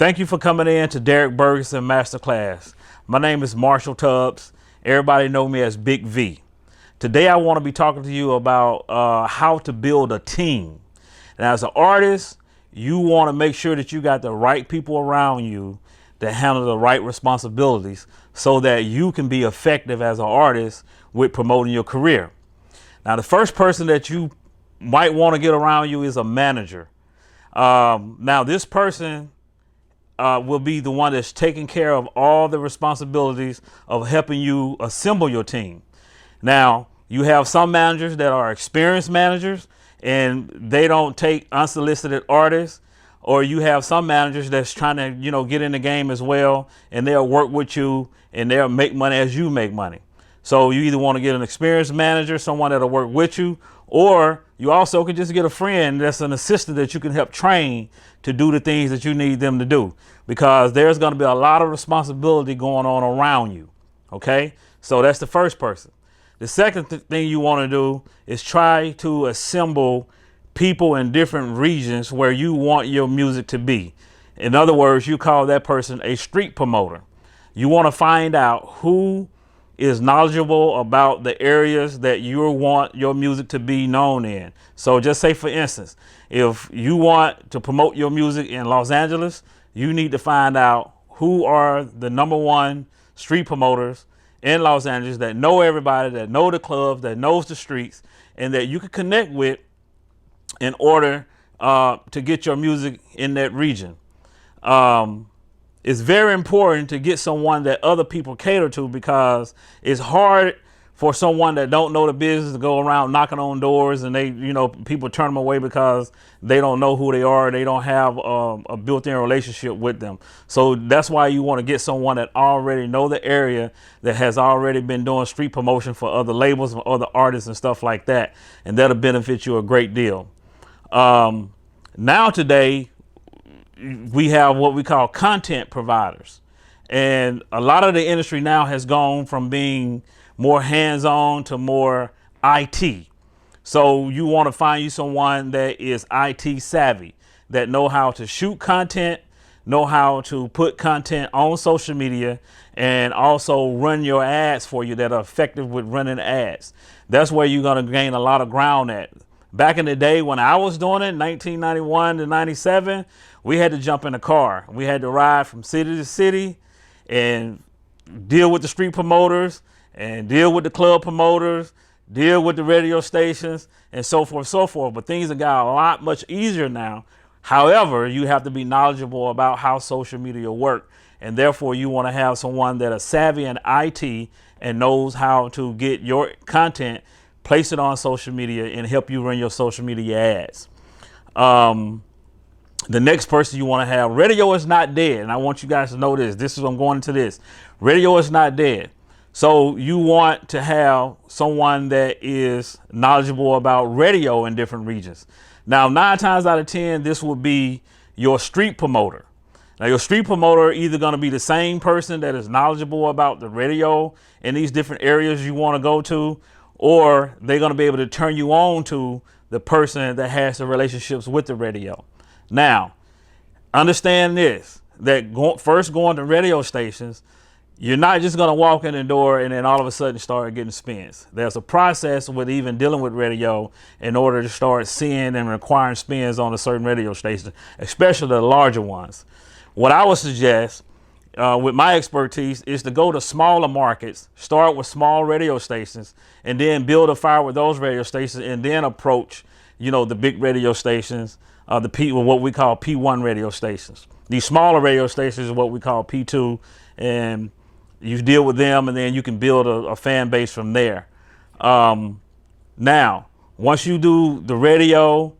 Thank you for coming in to Derek Bergerson Masterclass. My name is Marshall Tubbs. Everybody know me as Big V. Today I want to be talking to you about how to build a team. And as an artist, you want to make sure that you got the right people around you to handle the right responsibilities so that you can be effective as an artist with promoting your career. Now, the first person that you might want to get around you is a manager. Now, this person will be the one that's taking care of all the responsibilities of helping you assemble your team. Now, you have some managers that are experienced managers and they don't take unsolicited artists, or you have some managers that's trying to, get in the game as well, and they'll work with you and they'll make money as you make money. So you either want to get an experienced manager, someone that'll work with you, or you also could just get a friend that's an assistant that you can help train to do the things that you need them to do, because there's going to be a lot of responsibility going on around you. Okay, so that's the first person. The second thing you want to do is try to assemble people in different regions where you want your music to be. In other words, you call that person a street promoter. You want to find out who is knowledgeable about the areas that you want your music to be known in. So just say, for instance, if you want to promote your music in Los Angeles, you need to find out who are the #1 street promoters in Los Angeles that know everybody, that know the clubs, that knows the streets, and that you can connect with in order to get your music in that region. It's very important to get someone that other people cater to, because it's hard for someone that don't know the business to go around knocking on doors and people turn them away because they don't know who they are. They don't have a built-in relationship with them. So that's why you want to get someone that already know the area, that has already been doing street promotion for other labels and other artists and stuff like that. And that'll benefit you a great deal. Now today, we have what we call content providers. And a lot of the industry now has gone from being more hands-on to more IT. So you want to find you someone that is IT savvy, that know how to shoot content, know how to put content on social media, and also run your ads for you that are effective with running ads. That's where you're going to gain a lot of ground at. Back in the day when I was doing it, 1991 to 97, we had to jump in a car. We had to ride from city to city and deal with the street promoters and deal with the club promoters, deal with the radio stations, and so forth, so forth. But things have got a lot much easier now. However, you have to be knowledgeable about how social media work. And therefore, you want to have someone that is savvy in IT and knows how to get your content, place it on social media, and help you run your social media ads. The next person you want to have, radio is not dead. And I want you guys to know this. This is, I'm going into this. Radio is not dead. So you want to have someone that is knowledgeable about radio in different regions. Now, 9 times out of 10, this will be your street promoter. Now, your street promoter either going to be the same person that is knowledgeable about the radio in these different areas you want to go to, or they're going to be able to turn you on to the person that has the relationships with the radio. Now, understand this, that first going to radio stations, you're not just going to walk in the door and then all of a sudden start getting spins. There's a process with even dealing with radio in order to start seeing and requiring spins on a certain radio station, especially the larger ones. What I would suggest with my expertise is to go to smaller markets, start with small radio stations, and then build a fire with those radio stations, and then approach, the big radio stations, what we call P1 radio stations. These smaller radio stations is what we call P2, and you deal with them, and then you can build a fan base from there. Now, once you do the radio,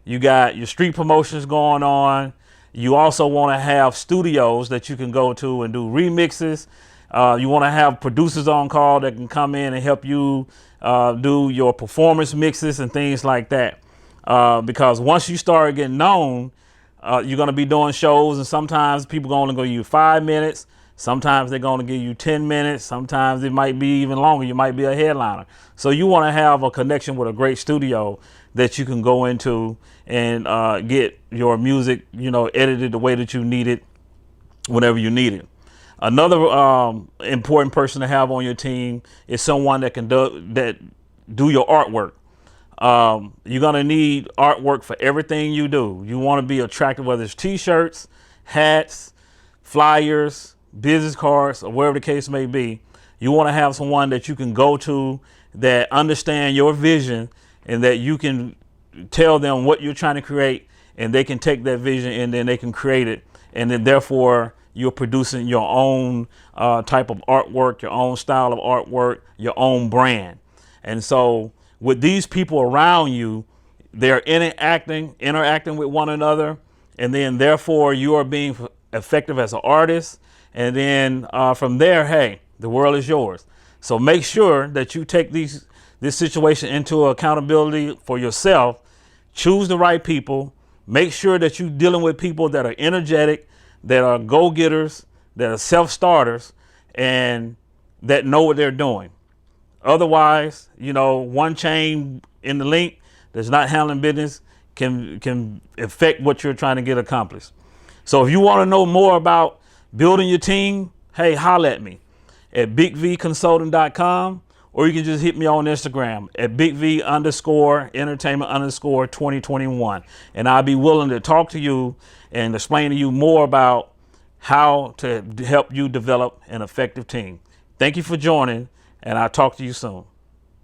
you got your street promotions going on. You also want to have studios that you can go to and do remixes. You want to have producers on call that can come in and help you do your performance mixes and things like that. Because once you start getting known, you're going to be doing shows, and sometimes people are only going to give you 5 minutes. Sometimes they're going to give you 10 minutes. Sometimes it might be even longer. You might be a headliner. So you want to have a connection with a great studio that you can go into and get your music, edited the way that you need it whenever you need it. Another important person to have on your team is someone that can do your artwork. You're gonna need artwork for everything you do. You want to be attractive, whether it's t-shirts, hats, flyers, business cards, or whatever the case may be. You want to have someone that you can go to that understand your vision and that you can tell them what you're trying to create, and they can take that vision and then they can create it, and then therefore you're producing your own type of artwork, your own style of artwork, your own brand. And so with these people around you, they're interacting with one another, and then therefore you are being effective as an artist. And then from there, hey, the world is yours. So make sure that you take this situation into accountability for yourself. Choose the right people. Make sure that you're dealing with people that are energetic, that are go-getters, that are self-starters, and that know what they're doing. Otherwise, one chain in the link that's not handling business can affect what you're trying to get accomplished. So if you want to know more about building your team, hey, holla at me at bigvconsulting.com, or you can just hit me on Instagram at bigv_entertainment_2021. And I'll be willing to talk to you and explain to you more about how to help you develop an effective team. Thank you for joining, and I'll talk to you soon.